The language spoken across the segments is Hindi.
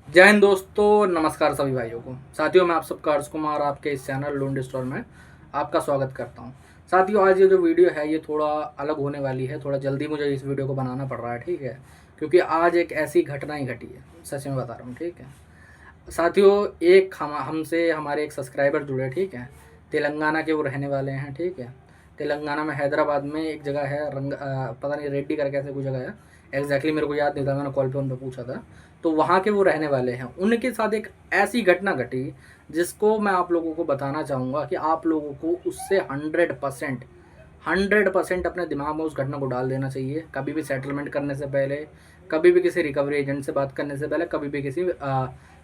जय हिंद दोस्तों, नमस्कार सभी भाइयों को। साथियों, मैं आप सबका हर्ष कुमार आपके इस चैनल लोन स्टोर में आपका स्वागत करता हूं। साथियों, आज ये जो वीडियो है ये थोड़ा अलग होने वाली है। थोड़ा जल्दी मुझे इस वीडियो को बनाना पड़ रहा है, ठीक है, क्योंकि आज एक ऐसी घटना ही घटी है, सच में बता रहा हूँ, ठीक है। साथियों, एक हमसे हमारे एक सब्सक्राइबर जुड़े, ठीक है। तेलंगाना के वो रहने वाले हैं, ठीक है। तेलंगाना में हैदराबाद में एक जगह है पता नहीं रेड्डी करके ऐसे कोई जगह है। एग्जैक्टली मेरे को याद नहीं था, मैंने कॉल पे उन पर पूछा था। तो वहाँ के वो रहने वाले हैं। उनके साथ एक ऐसी घटना घटी जिसको मैं आप लोगों को बताना चाहूँगा कि आप लोगों को उससे 100% अपने दिमाग में उस घटना को डाल देना चाहिए। कभी भी सेटलमेंट करने से पहले, कभी भी किसी रिकवरी एजेंट से बात करने से पहले, कभी भी किसी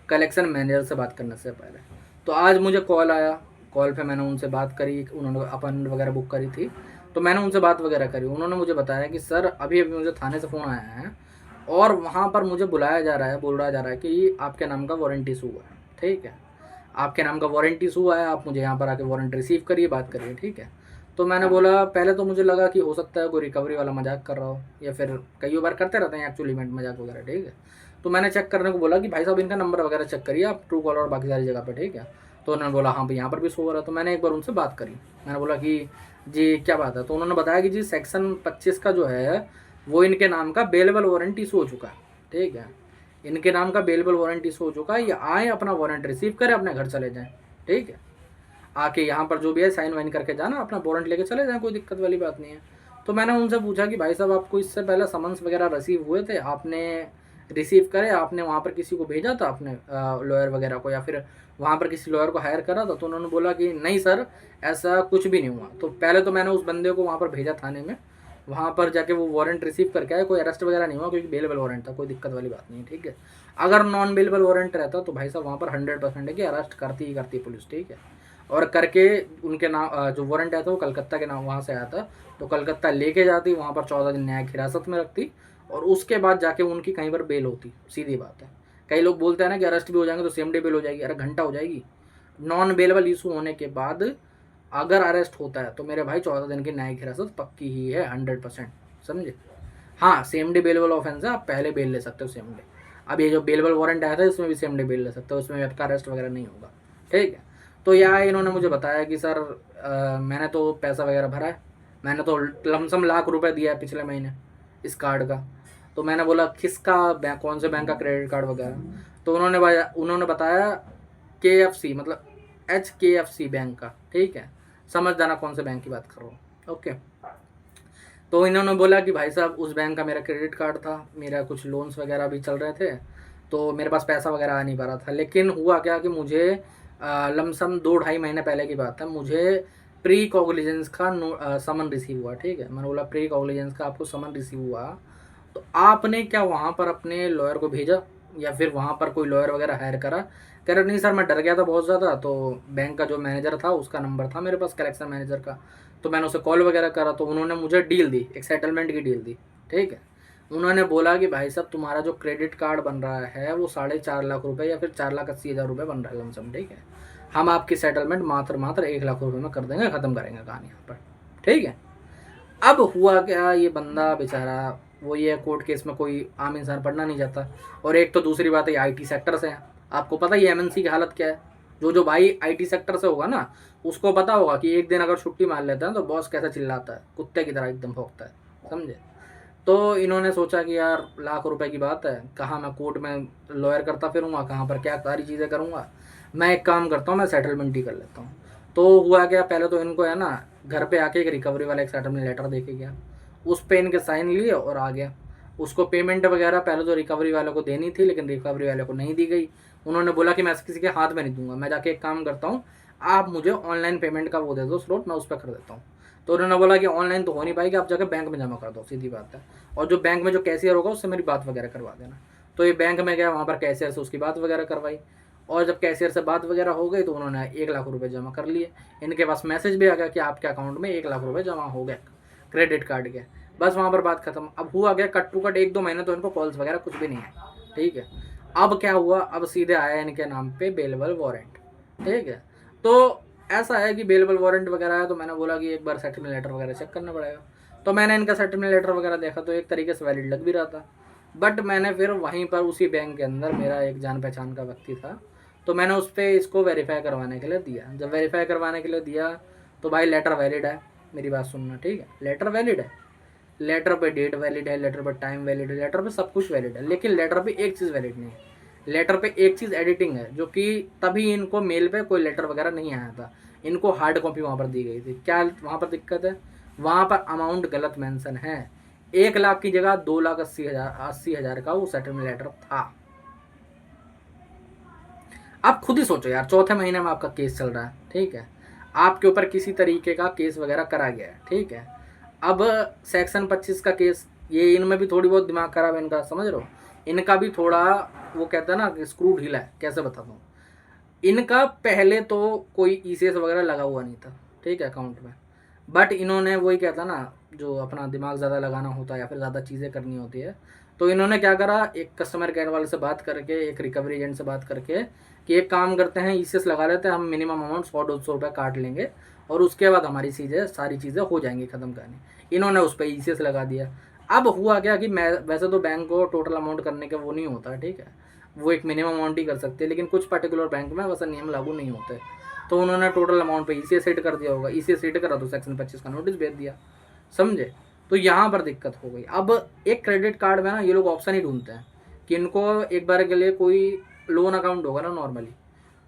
कलेक्शन मैनेजर से बात करने से पहले। तो आज मुझे कॉल आया। कॉल पे मैंने उनसे बात करी, उन्होंने अपॉइंटमेंट वगैरह बुक करी थी। तो मैंने उनसे बात वगैरह करी। उन्होंने मुझे बताया कि सर अभी अभी मुझे थाने से फ़ोन आया है और वहाँ पर मुझे बुलाया जा रहा है, बोला जा रहा है कि आपके नाम का वारंट इशू हुआ है, ठीक है। आपके नाम का वारंट इशू हुआ है, आप मुझे यहाँ पर आके वारंट रिसीव करिए, बात करिए, ठीक है। तो मैंने बोला, पहले तो मुझे लगा कि हो सकता है कोई रिकवरी वाला मजाक कर रहा हो, या फिर कई बार करते रहते हैं एक्चुअली इवेंट मजाक वगैरह, ठीक है। तो मैंने चेक करने को बोला कि भाई साहब इनका नंबर वगैरह चेक करिए आप, ट्रू कॉलर और बाकी सारी जगह पे, ठीक है। तो उन्होंने बोला हाँ भाई यहाँ पर भी शो हो रहा है। तो मैंने एक बार उनसे बात करी। मैंने बोला कि जी क्या बात है। तो उन्होंने बताया कि जी सेक्शन 25 का जो है वो इनके नाम का बेलेबल वारंट इशू हो चुका है, ठीक है। इनके नाम का बेलेबल वारंट इशू हो चुका है। ये आए, अपना वारंट रिसीव करें, अपने घर चले जाएं, ठीक है। आके यहाँ पर जो भी है साइन वाइन करके जाना, अपना वारंट लेके चले जाएं, कोई दिक्कत वाली बात नहीं है। तो मैंने उनसे पूछा कि भाई साहब आपको इससे पहले समन्स वगैरह रिसीव हुए थे, आपने रिसीव करे, आपने वहाँ पर किसी को भेजा था, आपने लॉयर वगैरह को, या फिर वहाँ पर किसी लॉयर को हायर करा था? तो उन्होंने बोला कि नहीं सर, ऐसा कुछ भी नहीं हुआ। तो पहले तो मैंने उस बंदे को वहाँ पर भेजा थाने में, वहाँ पर जाके वो वारंट रिसीव करके आए। कोई अरेस्ट वगैरह नहीं हुआ क्योंकि बेलेबल वारंट था, कोई दिक्कत वाली बात नहीं है, ठीक है। अगर नॉन बेलेबल वारंट रहता तो भाई साहब वहाँ पर 100% है कि अरेस्ट करती ही करती पुलिस, ठीक है। और करके उनके नाम जो वारंट आया था वो कलकत्ता के नाम वहाँ से आया था। तो कलकत्ता लेके जाती, वहाँ पर 14 दिन न्यायिक हिरासत में रखती, और उसके बाद जाके उनकी कहीं पर बेल होती। सीधी बात है। कई लोग बोलते हैं ना कि अरेस्ट भी हो जाएंगे तो सेम डे बेल हो जाएगी। अरे घंटा हो जाएगी। नॉन बेलेबल इशू होने के बाद अगर अरेस्ट होता है तो मेरे भाई 14 दिन की न्यायिक हिरासत पक्की ही है, 100%। समझे? हाँ, सेम डे बेलेबल ऑफेंस है, आप पहले बेल ले सकते हो सेम डे। अब ये जो बेलेबल वारंट आया था इसमें भी सेम डे बेल ले सकते हो, उसमें आपका अरेस्ट वगैरह नहीं होगा, ठीक है। तो यहाँ इन्होंने मुझे बताया कि सर मैंने तो पैसा वगैरह भरा है, मैंने तो लमसम लाख रुपए दिया है पिछले महीने इस कार्ड का। तो मैंने बोला किसका बैंक, कौन से बैंक का क्रेडिट कार्ड वगैरह? तो उन्होंने बताया KFC, मतलब HKFC बैंक का, ठीक है। समझ जाना कौन से बैंक की बात कर रहा हूँ, ओके। तो इन्होंने बोला कि भाई साहब उस बैंक का मेरा क्रेडिट कार्ड था, मेरा कुछ लोन्स वगैरह भी चल रहे थे, तो मेरे पास पैसा वगैरह आ नहीं पा रहा था। लेकिन हुआ क्या कि मुझे लमसम 2-2.5 महीने पहले की बात है, मुझे प्री कॉग्निजेंस का समन रिसीव हुआ, ठीक है। मैंने बोला प्री कॉग्निजेंस का आपको समन रिसीव हुआ, तो आपने क्या वहाँ पर अपने लॉयर को भेजा या फिर वहाँ पर कोई लॉयर वगैरह हायर करा? कह रहे नहीं सर, मैं डर गया था बहुत ज़्यादा, तो बैंक का जो मैनेजर था उसका नंबर था मेरे पास, कलेक्शन मैनेजर का, तो मैंने उसे कॉल वगैरह करा, तो उन्होंने मुझे डील दी, एक सेटलमेंट की डील दी, ठीक है। उन्होंने बोला कि भाई साहब तुम्हारा जो क्रेडिट कार्ड बन रहा है वो 4.5 लाख रुपए या फिर 4,80,000 रुपये बन रहा है लमसम, ठीक है। हम आपकी सेटलमेंट मात्र 1 लाख रुपये में कर देंगे, ख़त्म करेंगे कहानी यहाँ पर, ठीक है। अब हुआ क्या, ये बंदा बेचारा, वो ये कोर्ट केस में कोई आम इंसान पढ़ना नहीं चाहता। और एक तो दूसरी बात है IT सेक्टर से है, आपको पता ही MNC की हालत क्या है। जो भाई IT सेक्टर से होगा ना, उसको पता होगा कि एक दिन अगर छुट्टी मार लेता है तो बॉस कैसा चिल्लाता है, कुत्ते की तरह एकदम भौंकता है, समझे? तो इन्होंने सोचा कि यार लाख रुपए की बात है, कहाँ मैं कोर्ट में लॉयर करता फिरूंगा, कहाँ पर क्या सारी चीज़ें करूँगा। मैं एक काम करता हूँ, मैं सेटलमेंट ही कर लेता हूँ। तो हुआ क्या, पहले तो इनको है ना घर पे आके एक रिकवरी वाला एक सेटलमेंट लेटर दे के गया, उस पे इनके साइन लिए और आ गया। उसको पेमेंट वगैरह पहले तो रिकवरी वाले को देनी थी, लेकिन रिकवरी वाले को नहीं दी गई। उन्होंने बोला कि मैं किसी के हाथ में नहीं दूंगा, मैं जाके एक काम करता हूँ, आप मुझे ऑनलाइन पेमेंट का वो दे दो स्लॉट, मैं उस पर कर देता हूँ। तो उन्होंने बोला कि ऑनलाइन तो हो नहीं पाएगी, आप जाकर बैंक में जमा कर दो, सीधी बात है। और जो बैंक में जो कैशियर होगा उससे मेरी बात वगैरह करवा देना। तो ये बैंक में गया, वहाँ पर कैशियर से उसकी बात वगैरह करवाई, और जब कैशियर से बात वगैरह हो गई तो उन्होंने 1 लाख रुपए जमा कर लिए। इनके पास मैसेज भी आ गया कि आपके अकाउंट में 1 लाख रुपए जमा हो गए क्रेडिट कार्ड के। बस वहाँ पर बात खत्म। अब हुआ गया कट टू कट 1-2 महीने तो इनको कॉल्स वगैरह कुछ भी नहीं है, ठीक है। अब क्या हुआ, अब सीधे आया इनके नाम पे बेलेबल वारंट, ठीक है। तो ऐसा है कि बेलेबल वारंट वगैरह है, तो मैंने बोला कि एक बार सेटलमेंट लेटर वगैरह चेक करना पड़ेगा। तो मैंने इनका सेटलमेंट लेटर वगैरह देखा तो एक तरीके से वैलिड लग भी रहा था। बट मैंने फिर वहीं पर उसी बैंक के अंदर मेरा एक जान पहचान का व्यक्ति था, तो मैंने उस पर इसको वेरीफाई करवाने के लिए दिया। जब वेरीफाई करवाने के लिए दिया तो भाई लेटर वैलिड है, मेरी बात सुनना ठीक है, लेटर वैलिड है, लेटर पे डेट वैलिड है, लेटर पे टाइम वैलिड है, लेटर पे सब कुछ वैलिड है, लेकिन लेटर पे एक चीज़ वैलिड नहीं है, लेटर पे एक चीज़ एडिटिंग है, जो कि तभी इनको मेल पे कोई लेटर वगैरह नहीं आया था, इनको हार्ड कॉपी वहाँ पर दी गई थी। क्या वहाँ पर दिक्कत है, वहाँ पर अमाउंट गलत मेंशन है, 1 लाख की जगह 2,80,000 का वो सेटलमेंट लेटर था। आप खुद ही सोचो यार, चौथे महीने में आपका केस चल रहा है, ठीक है, आपके ऊपर किसी तरीके का केस वगैरह करा गया है, ठीक है। अब सेक्शन 25 का केस, ये इनमें भी थोड़ी बहुत दिमाग खराब है इनका, समझ रहे हो, इनका भी थोड़ा वो कहते हैं ना कि स्क्रू ढीला है, कैसे बताता हूँ। इनका पहले तो कोई ईसीएस वगैरह लगा हुआ नहीं था, ठीक है, अकाउंट में, बट इन्होंने वही कहता ना, जो अपना दिमाग ज़्यादा लगाना होता है या फिर ज़्यादा चीज़ें करनी होती है, तो इन्होंने क्या करा, एक कस्टमर केयर वाले से बात करके, एक रिकवरी एजेंट से बात करके कि एक काम करते हैं, ईसीएस लगा लेते हैं, हम मिनिमम अमाउंट 100-200 रुपये काट लेंगे और उसके बाद हमारी चीज़ें सारी चीज़ें हो जाएंगी ख़त्म करनी। इन्होंने उस पर ईसीएस लगा दिया। अब हुआ क्या कि मैं वैसे तो बैंक को टोटल अमाउंट करने के वो नहीं होता, ठीक है, वो एक मिनिमम अमाउंट ही कर सकते हैं, लेकिन कुछ पर्टिकुलर बैंक में वैसा नियम लागू नहीं होते, तो उन्होंने टोटल अमाउंट पे ईसीएस हिट कर दिया होगा, ईसीएस हिट करा तो सेक्शन 25 का नोटिस भेज दिया, समझे। तो यहाँ पर दिक्कत हो गई। अब एक क्रेडिट कार्ड में ना ये लोग ऑप्शन ही ढूंढते हैं कि इनको एक बार के लिए कोई लोन अकाउंट होगा ना नॉर्मली,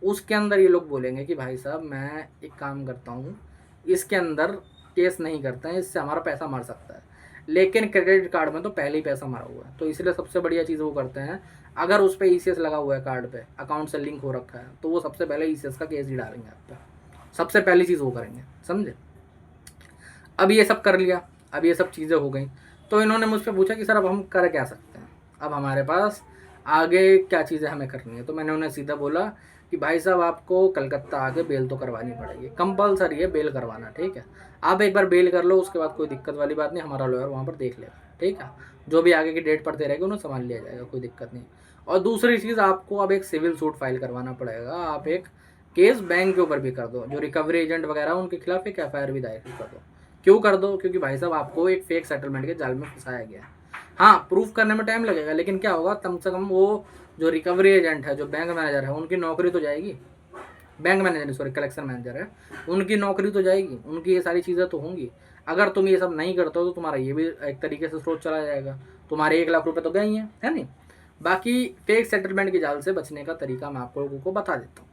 उसके अंदर ये लोग बोलेंगे कि भाई साहब मैं एक काम करता हूँ, इसके अंदर केस नहीं करते हैं, इससे हमारा पैसा मर सकता है, लेकिन क्रेडिट कार्ड में तो पहले ही पैसा मरा हुआ है, तो इसलिए सबसे बढ़िया चीज़ वो करते हैं, अगर उस पर ईसीएस लगा हुआ है कार्ड पे, अकाउंट से लिंक हो रखा है, तो वो सबसे पहले ईसीएस का केस ही डालेंगे आप पे, सबसे पहली चीज़ वो करेंगे, समझे। अब ये सब कर लिया, अब ये सब चीज़ें हो गई, तो इन्होंने मुझसे पूछा कि सर अब हम कर क्या सकते हैं, अब हमारे पास आगे क्या चीज़ें हमें करनी है। तो मैंने उन्हें सीधा बोला कि भाई साहब आपको कलकत्ता आके बेल तो करवानी पड़ेगी, कंपलसरी है बेल करवाना, ठीक है, आप एक बार बेल कर लो, उसके बाद कोई दिक्कत वाली बात नहीं, हमारा लॉयर वहाँ पर देख लेगा, ठीक है, जो भी आगे की डेट पड़ते रहेगी उन्हें संभाल लिया जाएगा, कोई दिक्कत नहीं। और दूसरी चीज़, आपको अब एक सिविल सूट फाइल करवाना पड़ेगा, आप एक केस बैंक के ऊपर भी कर दो, जो रिकवरी एजेंट वगैरह उनके खिलाफ एक एफआईआर भी दायर कर दो। क्यों कर दो, क्योंकि भाई साहब आपको एक फेक सेटलमेंट के जाल में फंसाया गया है। हाँ, प्रूफ करने में टाइम लगेगा, लेकिन क्या होगा, कम से कम वो जो रिकवरी एजेंट है, जो बैंक मैनेजर है, उनकी नौकरी तो जाएगी, bank manager sorry collection manager है, उनकी नौकरी तो जाएगी, उनकी ये सारी चीज़ें तो होंगी। अगर तुम ये सब नहीं करते हो तो तुम्हारा ये भी एक तरीके से स्रोत चला जाएगा, तुम्हारे 1 लाख रुपए तो गए ही हैं, है नहीं। बाकी फेक सेटलमेंट के जाल से बचने का तरीका मैं आप लोगों को बता देता हूँ।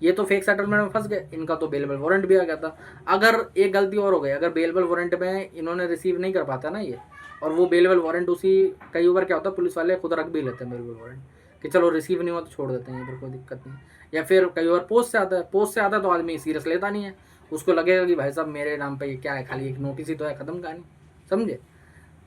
ये तो फेक सेटलमेंट में फंस गए, इनका तो बेलेबल वारंट भी आ गया था। अगर एक गलती और हो गई, अगर बेलेबल वारंट में इन्होंने रिसीव नहीं कर पाता ना ये, और वो बेलेबल वारंट उसी, कई बार क्या होता है पुलिस वाले खुद रख भी लेते हैं बेलेबल वारंट, कि चलो रिसीव नहीं हुआ तो छोड़ देते हैं, इधर कोई दिक्कत नहीं। या फिर कई बार पोस्ट से आता है, पोस्ट से आता है तो आदमी सीरियस लेता नहीं है, उसको लगेगा कि भाई साहब मेरे नाम पे ये क्या है, खाली एक नोटिस ही तो है, ख़त्म कहानी, समझे।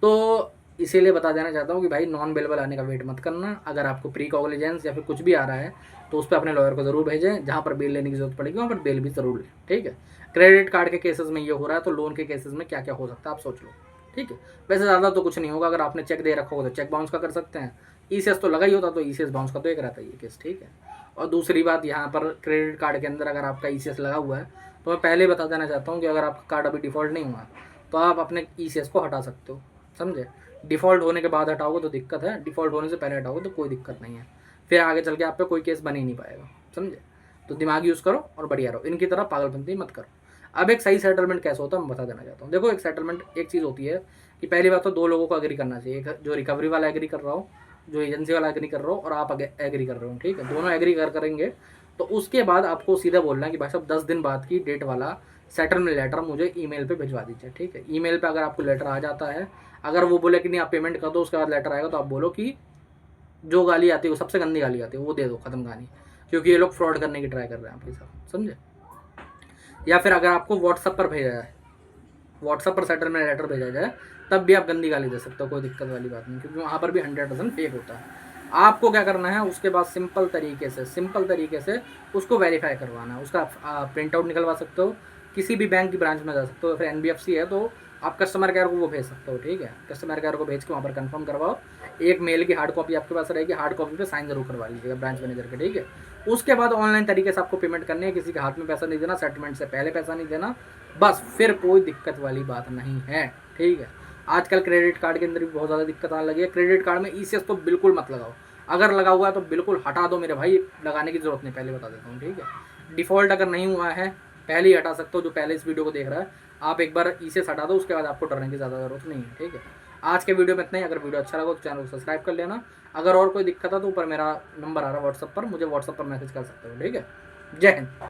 तो इसीलिए बता देना चाहता हूँ कि भाई नॉन बेलेबल आने का वेट मत करना। अगर आपको प्री कॉग्निजेंस या फिर कुछ भी आ रहा है तो उस पर अपने लॉयर को ज़रूर भेजें, जहाँ पर बेल लेने की जरूरत पड़ेगी वहाँ पर बेल भी ज़रूर लें, ठीक है। क्रेडिट कार्ड के केसेस में ये हो रहा है, तो लोन के केसेस में क्या क्या हो सकता है आप सोच लो, ठीक है। वैसे ज़्यादा तो कुछ नहीं होगा, अगर आपने चेक दे रखा होगा तो चेक बाउंस का कर सकते हैं, ईसीएस तो लगा ही होता तो ईसीएस बाउंस का तो एक रहता है ये केस, ठीक है। और दूसरी बात, यहाँ पर क्रेडिट कार्ड के अंदर अगर आपका ईसीएस लगा हुआ है तो मैं पहले बता देना चाहता हूँ कि अगर आपका कार्ड अभी डिफ़ॉल्ट नहीं हुआ तो आप अपने ईसीएस को हटा सकते हो, समझे। डिफ़ॉल्ट होने के बाद हटाओगे तो दिक्कत है, डिफ़ॉल्ट होने से पहले हटाओगे तो कोई दिक्कत नहीं है, फिर आगे चल के आप पे कोई केस बन ही नहीं पाएगा, समझे। तो दिमाग यूज़ करो और बढ़िया रहो, इनकी तरह पागलपंती मत करो। अब एक सही सेटलमेंट कैसे होता है मैं बता देना चाहता हूँ। देखो, एक सेटलमेंट एक चीज़ होती है कि पहली बात तो 2 लोगों को एग्री करना चाहिए, एक जो रिकवरी वाला एग्री कर रहा हो, जो एजेंसी वाला एग्री कर रहा हो, और आप एग्री कर रहे हो, ठीक है, दोनों एग्री करेंगे तो उसके बाद आपको सीधा बोलना है कि भाई साहब 10 दिन बाद की डेट वाला सेटलमेंट लेटर मुझे ईमेल पे भिजवा दीजिए, ठीक है। ईमेल पे अगर आपको लेटर आ जाता है, अगर वो बोले कि नहीं आप पेमेंट कर दो उसके बाद लेटर आएगा, तो आप बोलो कि जो गाली आती है वो सबसे गंदी गाली आती है वो दे दो, खत्म कहानी, क्योंकि ये लोग फ्रॉड करने की ट्राई कर रहे हैं आपके साथ, समझे। या फिर अगर आपको व्हाट्सएप पर भेजा जाए, व्हाट्सएप पर सेटलमेंट लेटर भेजा जाए, तब भी आप गंदी गाली दे सकते हो, कोई दिक्कत वाली बात नहीं, क्योंकि वहाँ पर भी 100% फेक होता है। आपको क्या करना है, उसके बाद सिंपल तरीके से उसको वेरीफाई करवाना है। उसका प्रिंट आउट निकलवा सकते हो, किसी भी बैंक की ब्रांच में जा सकते हो, फिर एनबीएफसी है तो आप कस्टमर केयर को वो भेज सकते हो, ठीक है। कस्टमर केयर को भेज के वहाँ पर कंफर्म करवाओ, एक मेल की हार्ड कॉपी आपके पास रहेगी, हार्ड कॉपी पे साइन जरूर करवा लीजिएगा ब्रांच मैनेजर के, ठीक है। उसके बाद ऑनलाइन तरीके से आपको पेमेंट करनी है, किसी के हाथ में पैसा नहीं देना, सेटलमेंट से पहले पैसा नहीं देना, बस फिर कोई दिक्कत वाली बात नहीं है, ठीक है। आजकल क्रेडिट कार्ड के अंदर भी बहुत ज़्यादा दिक्कत आने लगी है। क्रेडिट कार्ड में ईसीएस तो बिल्कुल मत लगाओ, अगर लगा हुआ है तो बिल्कुल हटा दो मेरे भाई, लगाने की ज़रूरत नहीं, पहले बता देता हूँ, ठीक है। डिफ़ॉल्ट अगर नहीं हुआ है पहले ही हटा सकते हो, जो पहले इस वीडियो को देख रहा है आप एक बार ईसीएस हटा दो, उसके बाद आपको डरने की ज़्यादा ज़रूरत नहीं है, ठीक है। आज के वीडियो में इतना ही। अगर वीडियो अच्छा लगा तो चैनल को सब्सक्राइब कर लेना। अगर और कोई दिक्कत है तो ऊपर मेरा नंबर आ रहा है व्हाट्सअप पर, मुझे व्हाट्सअप पर मैसेज कर सकते हो, ठीक है। जय हिंद।